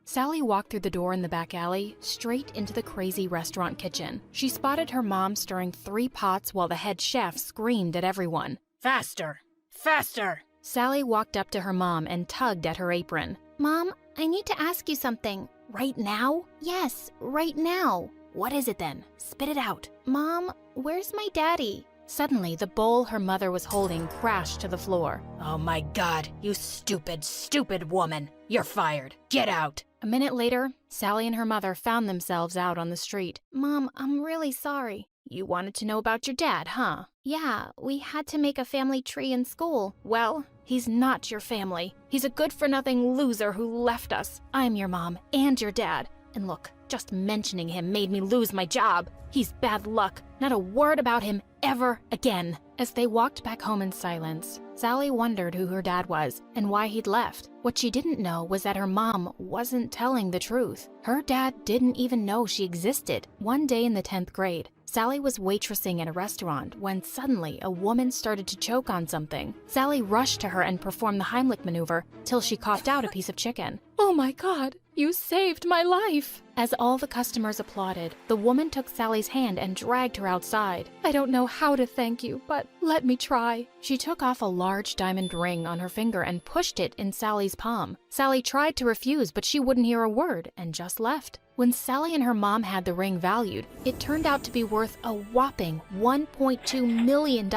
Sally walked through the door in the back alley, straight into the crazy restaurant kitchen. She spotted her mom stirring 3 pots while the head chef screamed at everyone. Faster! Faster! Sally walked up to her mom and tugged at her apron. Mom, I need to ask you something. Right now? Yes, right now. What is it then? Spit it out. Mom, where's my daddy? Suddenly, the bowl her mother was holding crashed to the floor. Oh my God, you stupid, stupid woman. You're fired. Get out. A minute later, Sally and her mother found themselves out on the street. Mom, I'm really sorry. You wanted to know about your dad, huh? Yeah, we had to make a family tree in school. Well, he's not your family. He's a good-for-nothing loser who left us. I'm your mom and your dad. And look, just mentioning him made me lose my job. He's bad luck. Not a word about him ever again. As they walked back home in silence, Sally wondered who her dad was and why he'd left. What she didn't know was that her mom wasn't telling the truth. Her dad didn't even know she existed. One day in the 10th grade, Sally was waitressing at a restaurant when suddenly a woman started to choke on something. Sally rushed to her and performed the Heimlich maneuver till she coughed out a piece of chicken. Oh my God, you saved my life! As all the customers applauded, the woman took Sally's hand and dragged her outside. I don't know how to thank you, but let me try. She took off a large diamond ring on her finger and pushed it in Sally's palm. Sally tried to refuse, but she wouldn't hear a word and just left. When Sally and her mom had the ring valued, it turned out to be worth a whopping $1.2 million.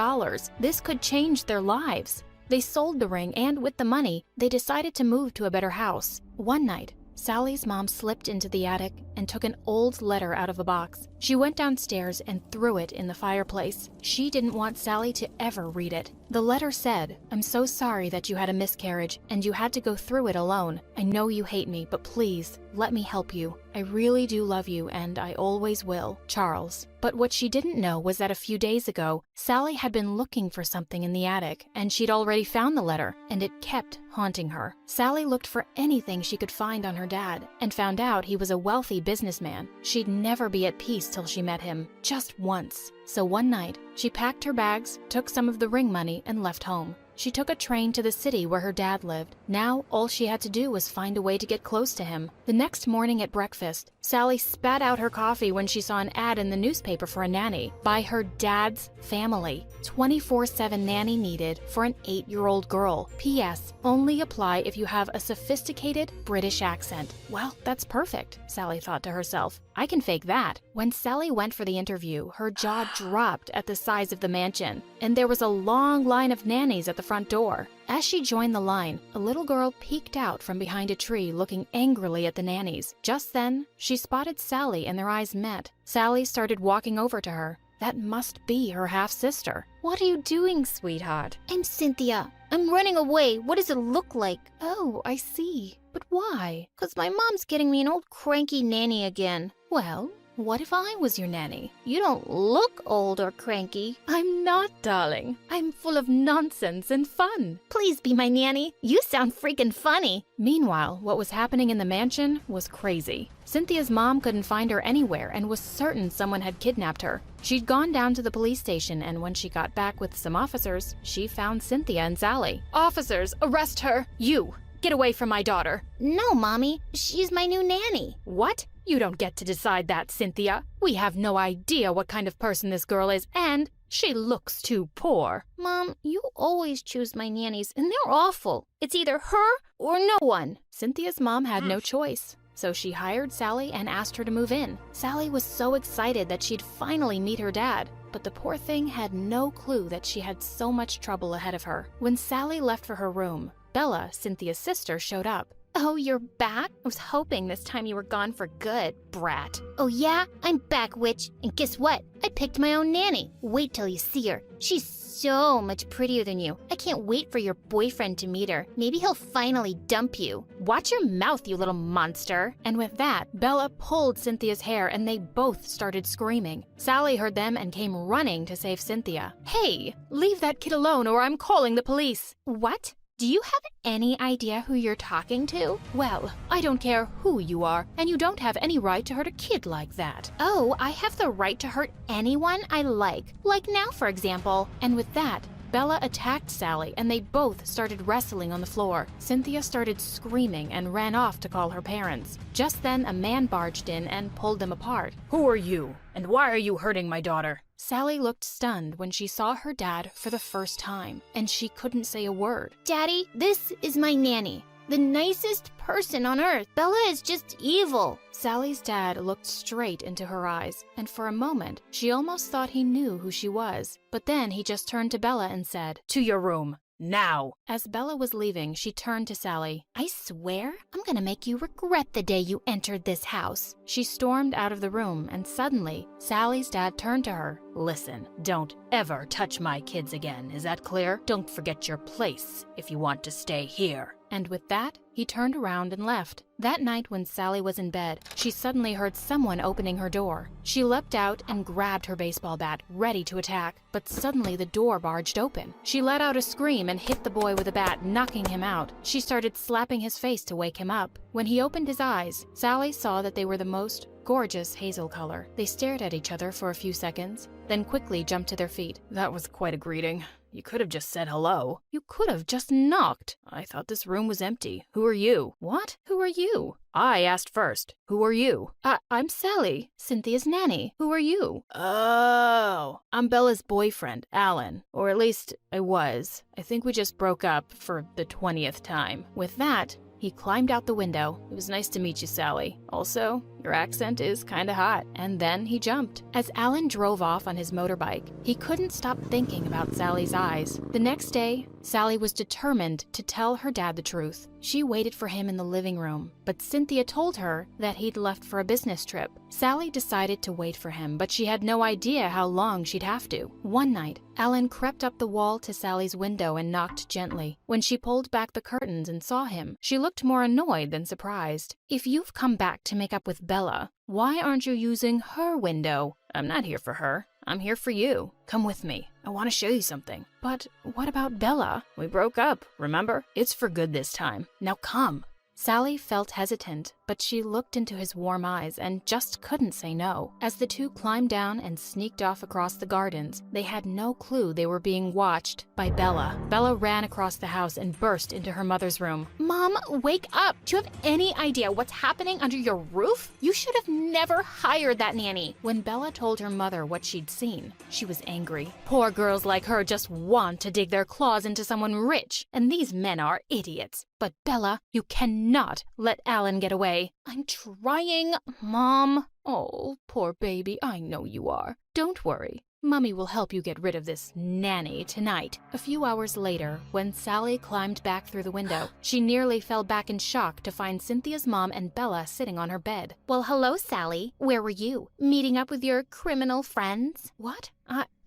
This could change their lives. They sold the ring, and with the money, they decided to move to a better house. One night, Sally's mom slipped into the attic and took an old letter out of a box. She went downstairs and threw it in the fireplace. She didn't want Sally to ever read it. The letter said, "I'm so sorry that you had a miscarriage and you had to go through it alone. I know you hate me, but please, let me help you. I really do love you and I always will. Charles." But what she didn't know was that a few days ago, Sally had been looking for something in the attic and she'd already found the letter, and it kept haunting her. Sally looked for anything she could find on her dad and found out he was a wealthy businessman. She'd never be at peace till she met him, just once. So one night, she packed her bags, took some of the ring money, and left home. She took a train to the city where her dad lived. Now, all she had to do was find a way to get close to him. The next morning at breakfast, Sally spat out her coffee when she saw an ad in the newspaper for a nanny by her dad's family. 24/7 nanny needed for an 8-year-old girl. P.S. Only apply if you have a sophisticated British accent. Well, that's perfect, Sally thought to herself. I can fake that. When Sally went for the interview, her jaw dropped at the size of the mansion, and there was a long line of nannies at the front door. As she joined the line, a little girl peeked out from behind a tree looking angrily at the nannies. Just then, she spotted Sally and their eyes met. Sally started walking over to her. That must be her half-sister. What are you doing, sweetheart? I'm Cynthia. I'm running away. What does it look like? Oh, I see. But why? 'Cause my mom's getting me an old cranky nanny again. Well, what if I was your nanny? You don't look old or cranky. I'm not, darling. I'm full of nonsense and fun. Please be my nanny. You sound freaking funny. Meanwhile, what was happening in the mansion was crazy. Cynthia's mom couldn't find her anywhere and was certain someone had kidnapped her. She'd gone down to the police station, and when she got back with some officers, she found Cynthia and Sally. Officers, arrest her! You! Get away from my daughter! No, Mommy. She's my new nanny. What? You don't get to decide that, Cynthia. We have no idea what kind of person this girl is, and she looks too poor. Mom, you always choose my nannies, and they're awful. It's either her or no one. Cynthia's mom had no choice, so she hired Sally and asked her to move in. Sally was so excited that she'd finally meet her dad, but the poor thing had no clue that she had so much trouble ahead of her. When Sally left for her room, Bella, Cynthia's sister, showed up. Oh, you're back? I was hoping this time you were gone for good, brat. Oh yeah? I'm back, witch. And guess what? I picked my own nanny. Wait till you see her. She's so much prettier than you. I can't wait for your boyfriend to meet her. Maybe he'll finally dump you. Watch your mouth, you little monster. And with that, Bella pulled Cynthia's hair and they both started screaming. Sally heard them and came running to save Cynthia. Hey, leave that kid alone or I'm calling the police. What? Do you have any idea who you're talking to? Well, I don't care who you are, and you don't have any right to hurt a kid like that. Oh, I have the right to hurt anyone I like now, for example. And with that, Bella attacked Sally, and they both started wrestling on the floor. Cynthia started screaming and ran off to call her parents. Just then, a man barged in and pulled them apart. Who are you? And why are you hurting my daughter? Sally looked stunned when she saw her dad for the first time, and she couldn't say a word. Daddy, this is my nanny. The nicest person on earth. Bella is just evil. Sally's dad looked straight into her eyes, and for a moment, she almost thought he knew who she was. But then he just turned to Bella and said, To your room. Now! As Bella was leaving, she turned to Sally. I swear, I'm gonna make you regret the day you entered this house. She stormed out of the room, and suddenly, Sally's dad turned to her. Listen, don't ever touch my kids again, is that clear? Don't forget your place if you want to stay here. And with that, he turned around and left. That night when Sally was in bed, she suddenly heard someone opening her door. She leapt out and grabbed her baseball bat, ready to attack, but suddenly the door barged open. She let out a scream and hit the boy with a bat, knocking him out. She started slapping his face to wake him up. When he opened his eyes, Sally saw that they were the most gorgeous hazel color. They stared at each other for a few seconds, then quickly jumped to their feet. That was quite a greeting. You could have just said hello. You could have just knocked. I thought this room was empty. Who are you? What? Who are you? I asked first. Who are you? I'm Sally, Cynthia's nanny. Who are you? Oh, I'm Bella's boyfriend, Alan. Or at least I was. I think we just broke up for the 20th time. With that, he climbed out the window. It was nice to meet you, Sally. Also, your accent is kinda hot. And then he jumped. As Alan drove off on his motorbike, he couldn't stop thinking about Sally's eyes. The next day, Sally was determined to tell her dad the truth. She waited for him in the living room, but Cynthia told her that he'd left for a business trip. Sally decided to wait for him, but she had no idea how long she'd have to. One night, Alan crept up the wall to Sally's window and knocked gently. When she pulled back the curtains and saw him, she looked more annoyed than surprised. If you've come back to make up with Bella, why aren't you using her window? I'm not here for her. I'm here for you. Come with me. I want to show you something. But what about Bella? We broke up, remember? It's for good this time. Now come. Sally felt hesitant, but she looked into his warm eyes and just couldn't say no. As the two climbed down and sneaked off across the gardens, they had no clue they were being watched by Bella. Bella ran across the house and burst into her mother's room. Mom, wake up! Do you have any idea what's happening under your roof? You should have never hired that nanny. When Bella told her mother what she'd seen, she was angry. Poor girls like her just want to dig their claws into someone rich, and these men are idiots. But Bella, you cannot let Alan get away. I'm trying, Mom. Oh, poor baby, I know you are. Don't worry. Mummy will help you get rid of this nanny tonight. A few hours later, when Sally climbed back through the window, she nearly fell back in shock to find Cynthia's mom and Bella sitting on her bed. Well, hello, Sally. Where were you? Meeting up with your criminal friends? What?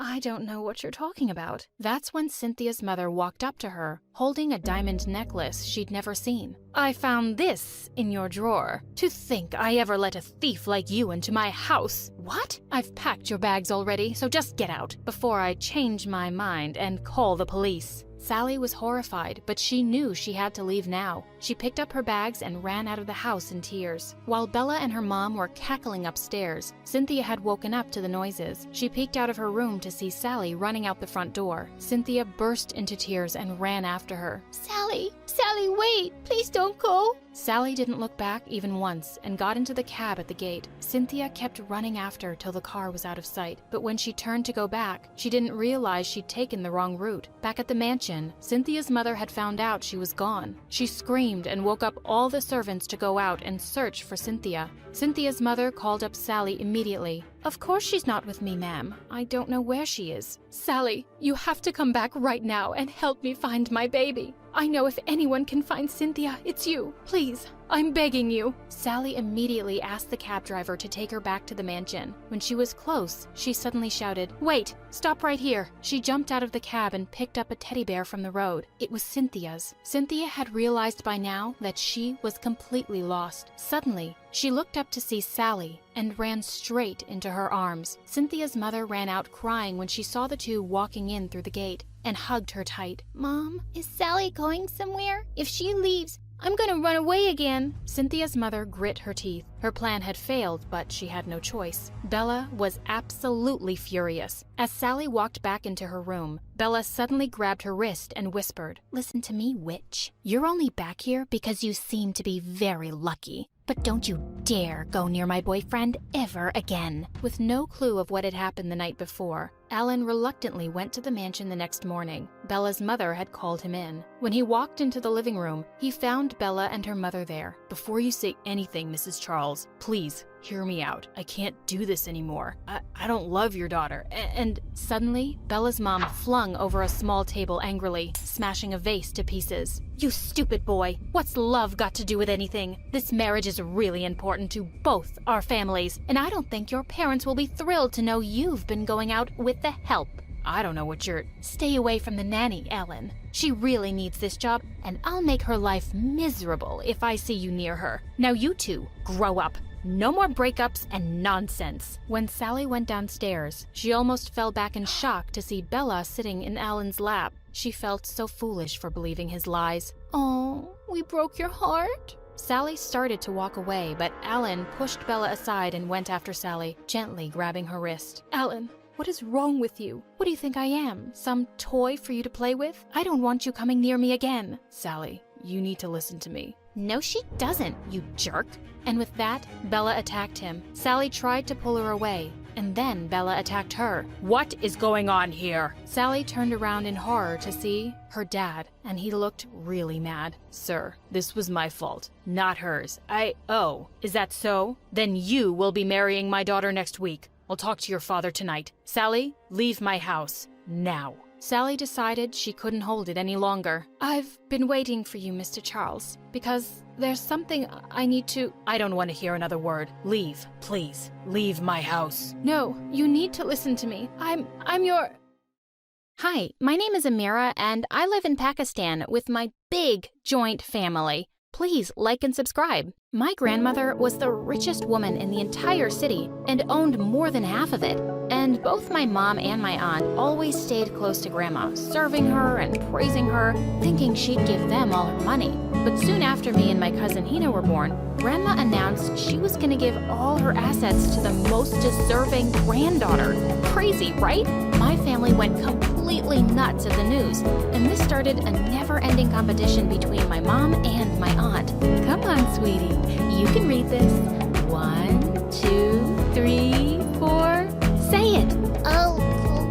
I don't know what you're talking about. That's when Cynthia's mother walked up to her, holding a diamond necklace she'd never seen. I found this in your drawer. To think I ever let a thief like you into my house. What? I've packed your bags already, so just get out before I change my mind and call the police. Sally was horrified, but she knew she had to leave now. She picked up her bags and ran out of the house in tears. While Bella and her mom were cackling upstairs, Cynthia had woken up to the noises. She peeked out of her room to see Sally running out the front door. Cynthia burst into tears and ran after her. Sally, wait! Please don't go! Sally didn't look back even once and got into the cab at the gate. Cynthia kept running after till the car was out of sight, but when she turned to go back, she didn't realize she'd taken the wrong route. Back at the mansion, Cynthia's mother had found out she was gone. She screamed and woke up all the servants to go out and search for Cynthia. Cynthia's mother called up Sally immediately. Of course she's not with me, ma'am. I don't know where she is. Sally, you have to come back right now and help me find my baby. I know if anyone can find Cynthia, it's you. Please, I'm begging you. Sally immediately asked the cab driver to take her back to the mansion. When she was close, she suddenly shouted, "Wait, stop right here." She jumped out of the cab and picked up a teddy bear from the road. It was Cynthia's. Cynthia had realized by now that she was completely lost. Suddenly, she looked up to see Sally and ran straight into her arms. Cynthia's mother ran out crying when she saw the two walking in through the gate and hugged her tight. Mom, is Sally going somewhere? If she leaves, I'm gonna run away again. Cynthia's mother grit her teeth. Her plan had failed, but she had no choice. Bella was absolutely furious. As Sally walked back into her room, Bella suddenly grabbed her wrist and whispered, "Listen to me, witch. You're only back here because you seem to be very lucky. But don't you dare go near my boyfriend ever again." With no clue of what had happened the night before, Alan reluctantly went to the mansion the next morning. Bella's mother had called him in. When he walked into the living room, he found Bella and her mother there. "Before you say anything, Mrs. Charles, please hear me out. I can't do this anymore. I don't love your daughter." And suddenly, Bella's mom flung over a small table angrily, smashing a vase to pieces. "You stupid boy! What's love got to do with anything? This marriage is really important to both our families, and I don't think your parents will be thrilled to know you've been going out with the help. I don't know what you're... Stay away from the nanny, Ellen. She really needs this job, and I'll make her life miserable if I see you near her. Now you two, grow up. No more breakups and nonsense." When Sally went downstairs, she almost fell back in shock to see Bella sitting in Alan's lap. She felt so foolish for believing his lies. "Oh, we broke your heart?" Sally started to walk away, but Alan pushed Bella aside and went after Sally, gently grabbing her wrist. "Alan, what is wrong with you? What do you think I am? Some toy for you to play with? I don't want you coming near me again." "Sally, you need to listen to me." "No, she doesn't, you jerk." And with that, Bella attacked him. Sally tried to pull her away, and then Bella attacked her. What is going on here? Sally turned around in horror to see her dad, and he looked really mad. "Sir, this was my fault, not hers. Oh, is that so? Then you will be marrying my daughter next week. I'll talk to your father tonight. Sally, leave my house, now." Sally decided she couldn't hold it any longer. "I've been waiting for you, Mr. Charles, because there's something I need to..." "I don't want to hear another word. Leave, please. Leave my house." "No, you need to listen to me. I'm your..." Hi, my name is Amira, and I live in Pakistan with my big joint family. Please like and subscribe. My grandmother was the richest woman in the entire city and owned more than half of it. And both my mom and my aunt always stayed close to Grandma, serving her and praising her, thinking she'd give them all her money. But soon after me and my cousin Hina were born, Grandma announced she was going to give all her assets to the most deserving granddaughter. Crazy, right? My family went completely nuts at the news, and this started a never-ending competition between my mom and my aunt. Come on, sweetie. You can read this. 1, 2, 3, 4. Say it. Oh,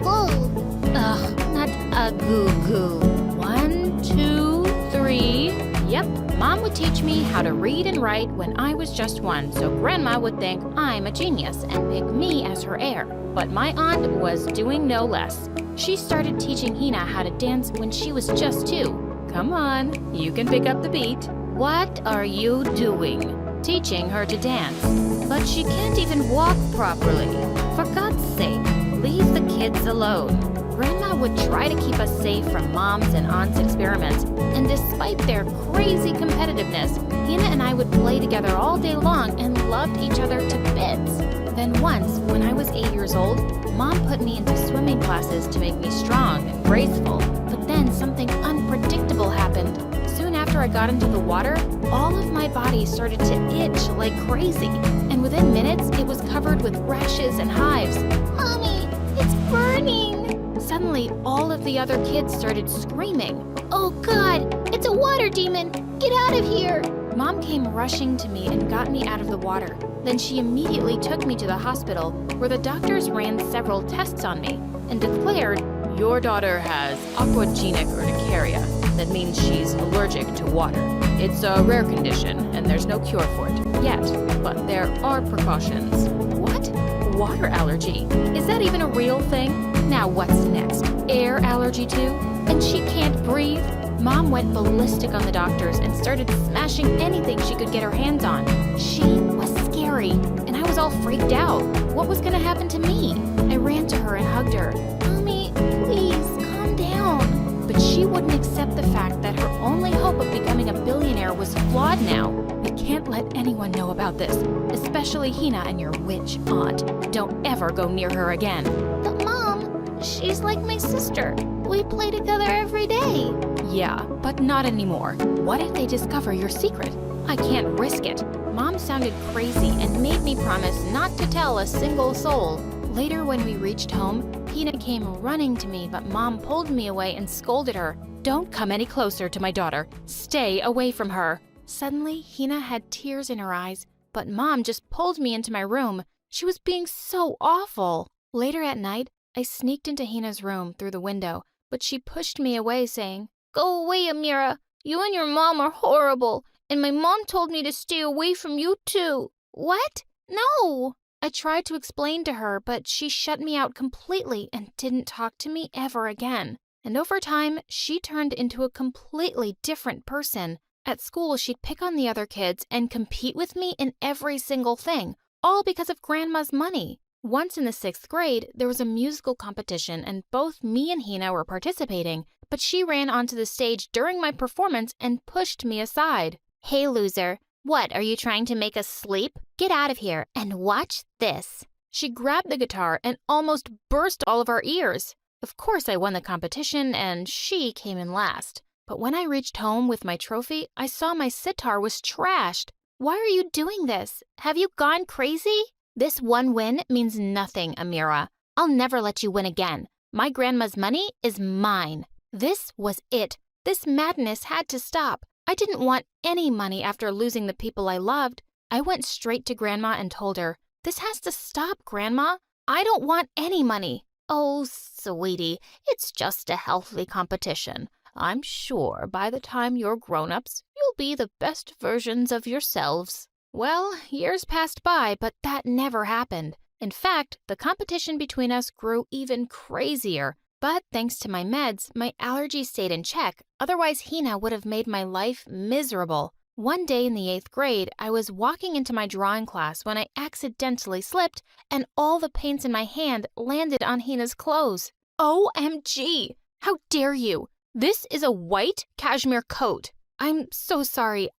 goo. Ugh, not a goo-goo. 1, 2, 3. Yep, Mom would teach me how to read and write when I was just 1, so Grandma would think I'm a genius and pick me as her heir. But my aunt was doing no less. She started teaching Hina how to dance when she was just 2. Come on, you can pick up the beat. What are you doing? Teaching her to dance. But she can't even walk properly. For God's sake, leave the kids alone. Grandma would try to keep us safe from Mom's and Aunt's experiments, and despite their crazy competitiveness, Hina and I would play together all day long and loved each other to bits. Then once, when I was 8 years old, Mom put me into swimming classes to make me strong and graceful. But then something unpredictable happened. Soon after I got into the water, all of my body started to itch like crazy, and within minutes, it was covered with rashes and hives. Mommy, it's burning. Suddenly, all of the other kids started screaming. Oh God, it's a water demon. Get out of here. Mom came rushing to me and got me out of the water. Then she immediately took me to the hospital, where the doctors ran several tests on me and declared, "Your daughter has aquagenic urticaria. That means she's allergic to water. It's a rare condition, and there's no cure for it yet, but there are precautions." What? Water allergy? Is that even a real thing? Now what's next? Air allergy too? And she can't breathe? Mom went ballistic on the doctors and started smashing anything she could get her hands on. She was scary, and I was all freaked out. What was gonna happen to me? I ran to her and hugged her. Mommy, please, calm down. But she wouldn't accept the fact that her only hope of becoming a billionaire was flawed now. We can't let anyone know about this, especially Hina and your witch aunt. Don't ever go near her again. But Mom, she's like my sister. We play together every day. Yeah, but not anymore. What if they discover your secret? I can't risk it. Mom sounded crazy and made me promise not to tell a single soul. Later, when we reached home, Hina came running to me, but Mom pulled me away and scolded her. Don't come any closer to my daughter. Stay away from her. Suddenly, Hina had tears in her eyes, but Mom just pulled me into my room. She was being so awful. Later at night, I sneaked into Hina's room through the window, but she pushed me away, saying, Go away, Amira. You and your mom are horrible, and my mom told me to stay away from you too. What? No! I tried to explain to her, but she shut me out completely and didn't talk to me ever again. And over time, she turned into a completely different person. At school, she'd pick on the other kids and compete with me in every single thing, all because of Grandma's money. Once in the 6th grade, there was a musical competition and both me and Hina were participating, but she ran onto the stage during my performance and pushed me aside. Hey, loser. What, are you trying to make us sleep? Get out of here and watch this. She grabbed the guitar and almost burst all of our ears. Of course, I won the competition and she came in last. But when I reached home with my trophy, I saw my sitar was trashed. Why are you doing this? Have you gone crazy? This one win means nothing, Amira. I'll never let you win again. My grandma's money is mine. This was it. This madness had to stop. I didn't want any money after losing the people I loved. I went straight to Grandma and told her, This has to stop, Grandma. I don't want any money. Oh, sweetie, it's just a healthy competition. I'm sure by the time you're grown-ups, you'll be the best versions of yourselves. Well, years passed by, but that never happened. In fact, the competition between us grew even crazier. But thanks to my meds, my allergies stayed in check. Otherwise, Hina would have made my life miserable. One day in the 8th grade, I was walking into my drawing class when I accidentally slipped, and all the paints in my hand landed on Hina's clothes. OMG! How dare you! This is a white cashmere coat. I'm so sorry.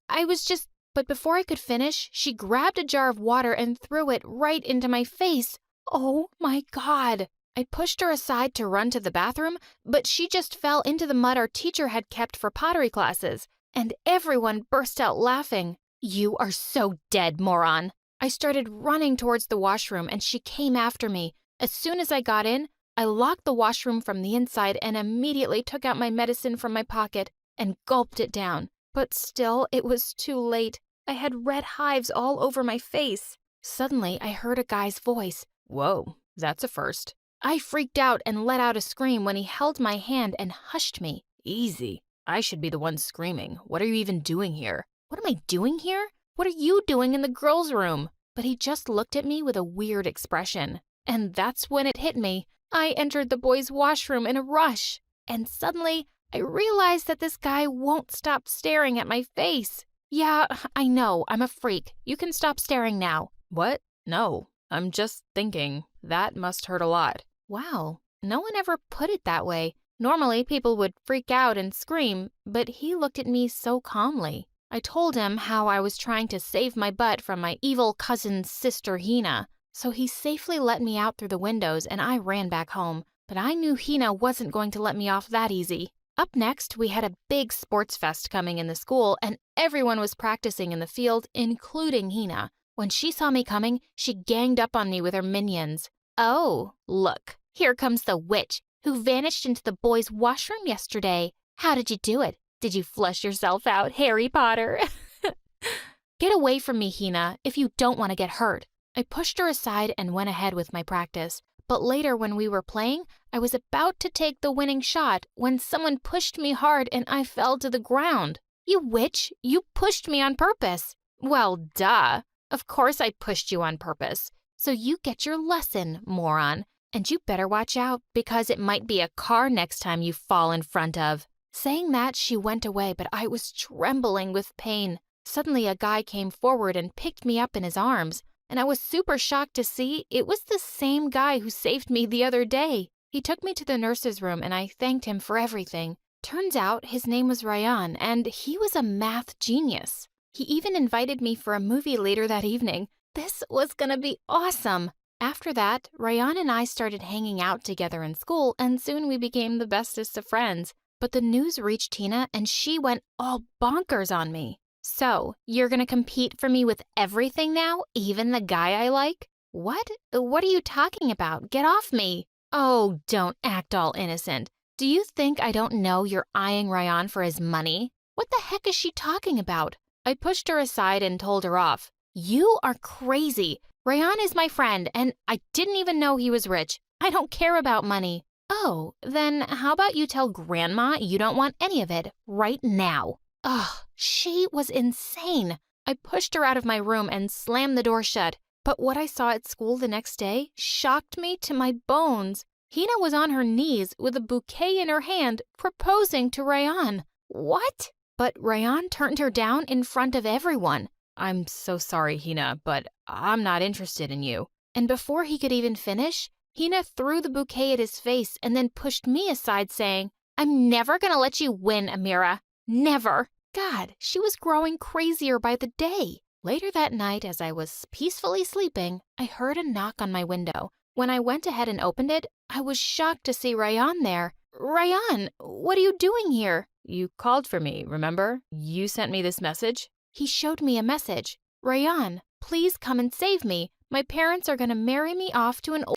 But before I could finish, she grabbed a jar of water and threw it right into my face. Oh my God! I pushed her aside to run to the bathroom, but she just fell into the mud our teacher had kept for pottery classes, and everyone burst out laughing. You are so dead, moron! I started running towards the washroom, and she came after me. As soon as I got in, I locked the washroom from the inside and immediately took out my medicine from my pocket and gulped it down. But still, it was too late. I had red hives all over my face. Suddenly, I heard a guy's voice. Whoa, that's a first. I freaked out and let out a scream when he held my hand and hushed me. Easy. I should be the one screaming. What are you even doing here? What am I doing here? What are you doing in the girls' room? But he just looked at me with a weird expression. And that's when it hit me. I entered the boys' washroom in a rush. And suddenly, I realized that this guy won't stop staring at my face. Yeah, I know, I'm a freak. You can stop staring now. What? No, I'm just thinking. That must hurt a lot. Wow, no one ever put it that way. Normally, people would freak out and scream, but he looked at me so calmly. I told him how I was trying to save my butt from my evil cousin's sister Hina. So he safely let me out through the windows and I ran back home. But I knew Hina wasn't going to let me off that easy. Up next, we had a big sports fest coming in the school and everyone was practicing in the field, including Hina. When she saw me coming, she ganged up on me with her minions. Oh, look, here comes the witch who vanished into the boys' washroom yesterday. How did you do it? Did you flush yourself out, Harry Potter? Get away from me, Hina, if you don't want to get hurt. I pushed her aside and went ahead with my practice. But later when we were playing, I was about to take the winning shot when someone pushed me hard and I fell to the ground. You witch, you pushed me on purpose. Well, duh. Of course I pushed you on purpose. So you get your lesson, moron. And you better watch out because it might be a car next time you fall in front of. Saying that, she went away, but I was trembling with pain. Suddenly a guy came forward and picked me up in his arms. And I was super shocked to see it was the same guy who saved me the other day. He took me to the nurse's room and I thanked him for everything. Turns out his name was Ryan and he was a math genius. He even invited me for a movie later that evening. This was gonna be awesome. After that, Ryan and I started hanging out together in school and soon we became the bestest of friends. But the news reached Tina and she went all bonkers on me. So, you're gonna compete for me with everything now, even the guy I like? What? What are you talking about? Get off me. Oh, don't act all innocent. Do you think I don't know you're eyeing Ryan for his money? What the heck is she talking about? I pushed her aside and told her off. You are crazy. Ryan is my friend, and I didn't even know he was rich. I don't care about money. Oh, then how about you tell Grandma you don't want any of it right now? Ugh, she was insane. I pushed her out of my room and slammed the door shut. But what I saw at school the next day shocked me to my bones. Hina was on her knees with a bouquet in her hand, proposing to Ryan. What? But Ryan turned her down in front of everyone. I'm so sorry, Hina, but I'm not interested in you. And before he could even finish, Hina threw the bouquet at his face and then pushed me aside, saying, I'm never gonna let you win, Amira. Never. God, she was growing crazier by the day. Later that night, as I was peacefully sleeping, I heard a knock on my window. When I went ahead and opened it, I was shocked to see Ryan there. Ryan, what are you doing here? You called for me, remember? You sent me this message? He showed me a message. Ryan, please come and save me. My parents are gonna marry me off to an